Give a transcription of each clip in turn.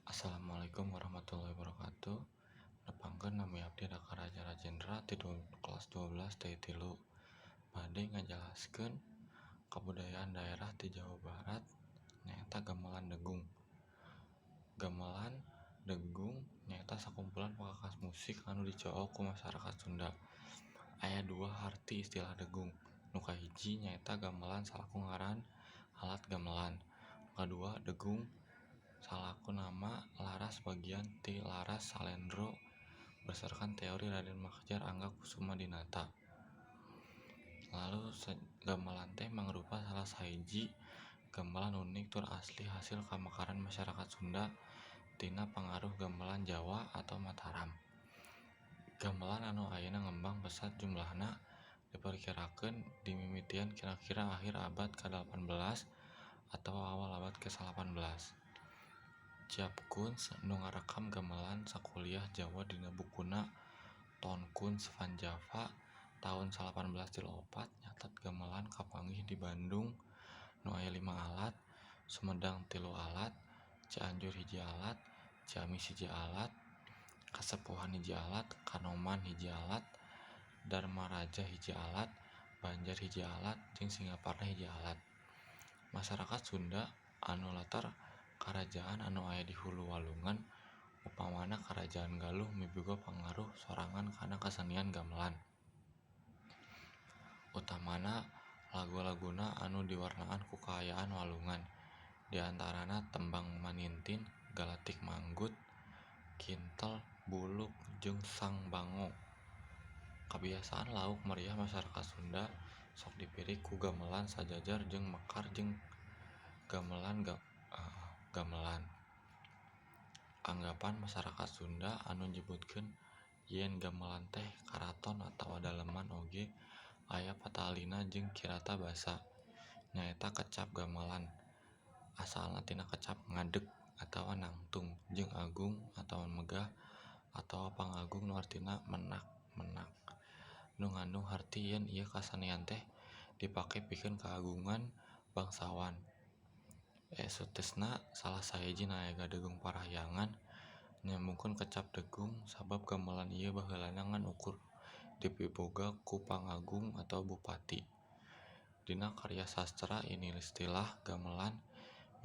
Assalamualaikum warahmatullahi wabarakatuh. Nepangkeun nami abdi Daka Raja Rajendra ti kelas 12 ti 3. Bade ngajelaskeun kabudayaan daerah ti Jawa Barat nyaeta gamelan degung. Gamelan degung nyaeta sakumpulan pagakas musik anu dicook ku masyarakat Sunda. Aya dua arti istilah degung. Nu kahiji nyaeta gamelan salaku ngaran alat gamelan. Nu kadua degung salaku nama laras bagian ti laras salendro berdasarkan teori Raden Makjar Anggakusumadinnata. Lalu gamelan teh mangrupa salah sahiji gamelan unik tur asli hasil kamakaran masyarakat Sunda tina pangaruh gamelan Jawa atau Mataram. Gamelan anu ayeuna ngembang pesat jumlahna diperkirakeun dimimitian kira-kira akhir abad ke-18 atau awal abad ke-18. Ciap Kuns nu ngarekam gamelan sakuliah Jawa dina bukuna Ton Kuns van Java tahun 1834 nyatet gamelan kapanggih di Bandung nu aya 5 alat, Sumedang 3 alat, Cianjur hiji alat, Ciamis hiji alat, Kasepuhan hiji alat, Kanoman hiji alat, Dharmaraja hiji alat, Banjar hiji alat, jeung Singaparna hiji alat. Masyarakat Sunda anu latar karajaan anu aya di Hulu Walungan upamana Karajaan Galuh miboga pangaruh sorangan kana kasenian gamelan. Utamana lagu-laguna anu diwarnaan ku kaayaan walungan, diantarana Tembang Manintin, Galatik Manggut, Kintel, Buluk, jeung Sang Bango. Kebiasaan lauk meriah masyarakat Sunda sok dipirik ku gamelan sajajar jeung mekar jeung gamelan. Anggapan masyarakat Sunda anu nyebutkeun yen gamelan teh karaton atawa daleman oge aya patalina jeung kirata basa, nyaeta kecap gamelan. Asalna tina kecap ngadeg atawa nangtung, jeung agung atawa megah atawa pangagung nu artina menak-menak, nu ngandung harti yen ieu kasenian teh dipake pikeun kaagungan bangsawan. Sutesna salah sahiji naega degung parahyangan nyambungkeun kecap degung sabab gamelan ieu baheulana ngan ukur dipiboga ku pangagung atau bupati. Dina karya sastra ini istilah gamelan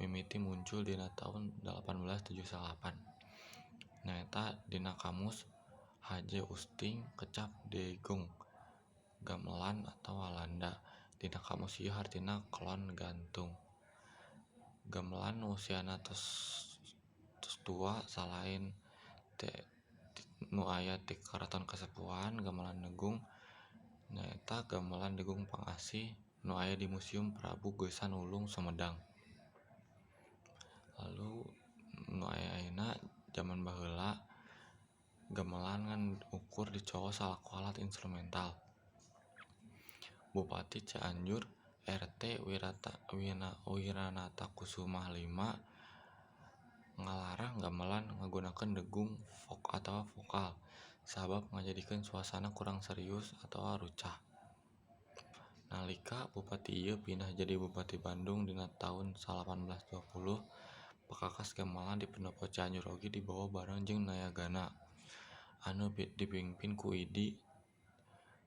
mimiti muncul dina taun 1878. Nyaeta dina kamus H.J. Usting kecap degung gamelan atau Walanda. Dina kamus ieu hartina klon gantung. Gamelan nu usiana tos tua salain nu aya ti Karaton Kasepuhan. Gamelan degung nyaeta gamelan degung Pangasih nu aya di Museum Prabu Geusan Ulung Sumedang. Lalu nu aya ayeuna zaman baheula gamelan ngan ukur dicoko salaku alat instrumental. Bupati Cianjur RT Wiranatakusumah V ngalarang gamelan ngagunakeun degung folk atawa vokal sabab ngajadikeun suasana kurang serius atawa rucah. Nalika bupati ieu pindah jadi Bupati Bandung dina taun 1820, pakakas gamelan di Pendopo Cianjur oge dibawa bareng jeung nayagana anu dipingpin ku Idi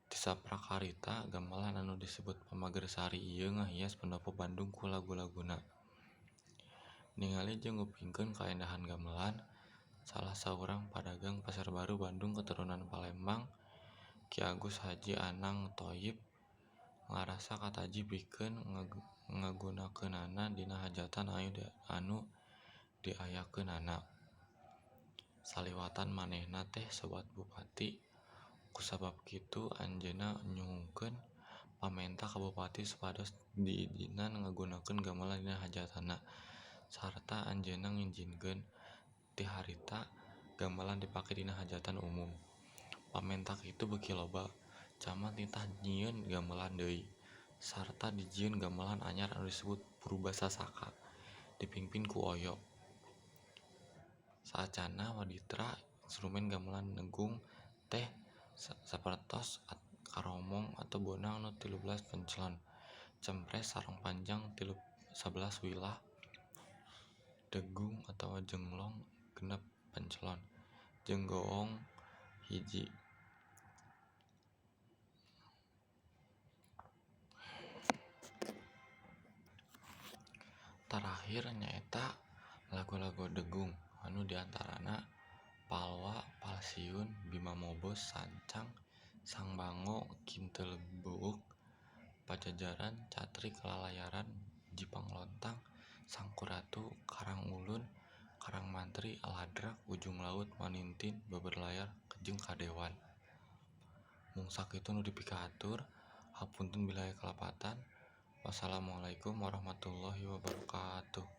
Tisaprakarita. Gamelan anu disebut Pamagersari ieu ngahias pendopo Bandung ku lagu-laguna. Ningali jeung ngupingkeun kaendahan gamelan, salah saurang padagang Pasar Baru Bandung keturunan Palembang, Ki Agus Haji Anang Thoyib ngarasa kataji pikeun ngagunakeunana dina hajatan anu diayakeunana. Saliwatan manehna teh sobat bupati. Kusabab kitu anjeunna nyuhungkeun pamenta ka bupati supados diizinan ngagunakeun gamelan dina hajatanna, sarta anjeunna ngijinkeun ti harita gamelan dipake dina hajatan umum. Pamenta kitu beuki loba camat nitah nyieun gamelan deui, sarta dijieun gamelan anyar anu disebut Purbasasaka dipingpin ku Oyo. Saacana waditra instrumen gamelan degung teh sapertos karomong atau bonang nu 13 pencelon, cempres sareng panjang 11 wilah, degung atawa jenglong genep pencelon jeung goong hiji. Terakhir nyaeta lagu-lagu degung anu diantarana Palwa, Palsiun, Bima Mobos, Sancang, Sang Bango, Kinteul Buuk, Pajajaran, Catri Kelalayaran, Jipang Lontang, Sangkuratu, Karang Ulun, Karang Mantri, Aladrak, Ujung Laut, Manintin, Beberlayar, jeung Kadewan. Mung sakitu nu dipikatur. Hapunten bilaya kalapatan. Wassalamualaikum warahmatullahi wabarakatuh.